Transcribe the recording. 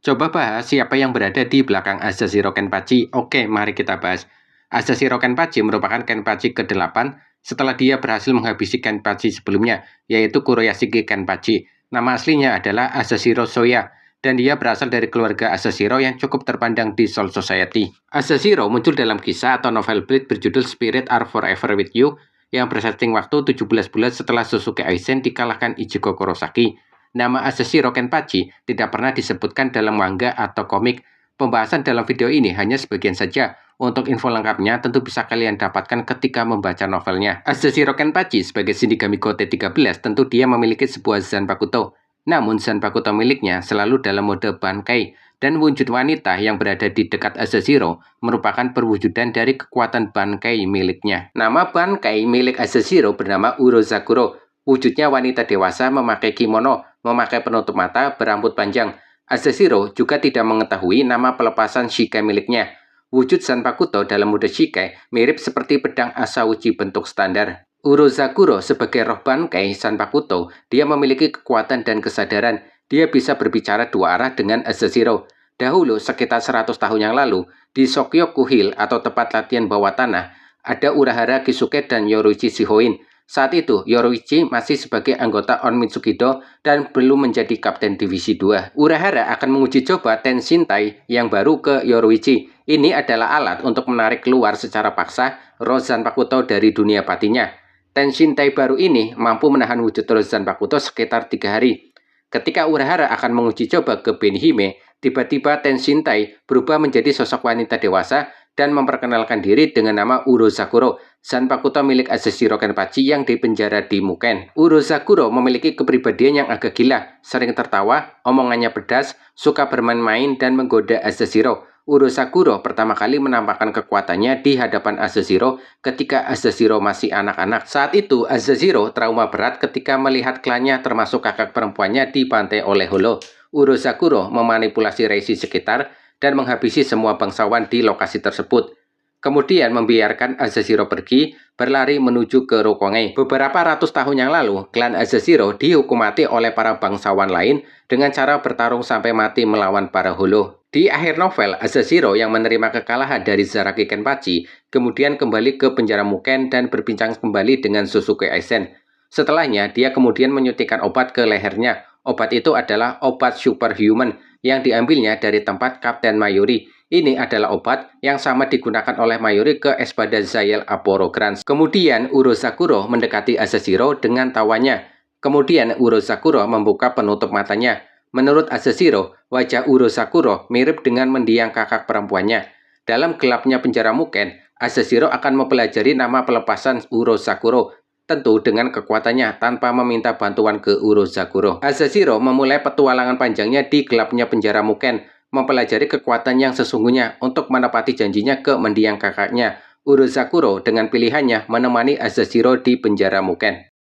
Coba bahas siapa yang berada di belakang Asashiro Kenpachi. Oke, mari kita bahas. Asashiro Kenpachi merupakan Kenpachi ke-8 setelah dia berhasil menghabisi Kenpachi sebelumnya, yaitu Kuroyashige Kenpachi. Nama aslinya adalah Asashiro Soya, dan dia berasal dari keluarga Asashiro yang cukup terpandang di Soul Society. Asashiro muncul dalam kisah atau novel Bleach berjudul Spirit Are Forever With You, yang bersetting waktu 17 bulan setelah Sasuke Aizen dikalahkan Ichigo Kurosaki. Nama Asashiro Kenpachi tidak pernah disebutkan dalam manga atau komik. Pembahasan dalam video ini hanya sebagian saja. Untuk info lengkapnya tentu bisa kalian dapatkan ketika membaca novelnya. Asashiro Kenpachi sebagai Shinigami Gote 13 tentu dia memiliki sebuah Zanpakuto. Namun Zanpakuto miliknya selalu dalam mode Bankai, dan wujud wanita yang berada di dekat Asashiro merupakan perwujudan dari kekuatan Bankai miliknya. Nama Bankai milik Asashiro bernama Urozakuro. Wujudnya wanita dewasa memakai kimono, memakai penutup mata, berambut panjang. Asashiro juga tidak mengetahui nama pelepasan Shikai miliknya. Wujud Zanpakuto dalam mode Shikai mirip seperti pedang Asauchi bentuk standar. Urozakuro sebagai roh Bankai Zanpakuto, dia memiliki kekuatan dan kesadaran. Dia bisa berbicara dua arah dengan Asashiro. Dahulu, sekitar 100 tahun yang lalu, di Sokyoku Hill atau tempat latihan bawah tanah, ada Urahara Kisuke dan Yoruichi Shihoin. Saat itu, Yoruichi masih sebagai anggota On Mitsukido dan belum menjadi kapten divisi 2. Urahara akan menguji coba Tenshintai yang baru ke Yoruichi. Ini adalah alat untuk menarik keluar secara paksa roh Zanpakuto dari dunia patinya. Tenshintai baru ini mampu menahan wujud roh Zanpakuto sekitar 3 hari. Ketika Urahara akan menguji coba ke Benihime, tiba-tiba Tenshintai berubah menjadi sosok wanita dewasa dan memperkenalkan diri dengan nama Urozakuro, Zanpakuto milik Asashiro Kenpachi yang dipenjara di Muken. Urozakuro memiliki kepribadian yang agak gila, sering tertawa, omongannya pedas, suka bermain-main dan menggoda Asashiro. Urozakuro pertama kali menampakkan kekuatannya di hadapan Asashiro ketika Asashiro masih anak-anak. Saat itu, Asashiro trauma berat ketika melihat klannya termasuk kakak perempuannya dibantai oleh Holo. Urozakuro memanipulasi reisi sekitar dan menghabisi semua bangsawan di lokasi tersebut. Kemudian membiarkan Asashiro pergi, berlari menuju ke Rokongai. Beberapa ratus tahun yang lalu, klan Asashiro dihukum mati oleh para bangsawan lain dengan cara bertarung sampai mati melawan para Holo. Di akhir novel, Asashiro yang menerima kekalahan dari Zaraki Kenpachi kemudian kembali ke penjara Muken dan berbincang kembali dengan Sasuke Aizen. Setelahnya, dia kemudian menyuntikkan obat ke lehernya. Obat itu adalah obat superhuman yang diambilnya dari tempat Kapten Mayuri. Ini adalah obat yang sama digunakan oleh Mayuri ke Espada Zayel Aporograns. Kemudian Urozakuro mendekati Asashiro dengan tawanya. Kemudian Urozakuro membuka penutup matanya. Menurut Asashiro, wajah Urozakuro mirip dengan mendiang kakak perempuannya. Dalam gelapnya penjara Muken, Asashiro akan mempelajari nama pelepasan Urozakuro, tentu dengan kekuatannya tanpa meminta bantuan ke Urozakuro. Asashiro memulai petualangan panjangnya di gelapnya penjara Muken, mempelajari kekuatan yang sesungguhnya untuk menepati janjinya ke mendiang kakaknya. Urozakuro dengan pilihannya menemani Asashiro di penjara Muken.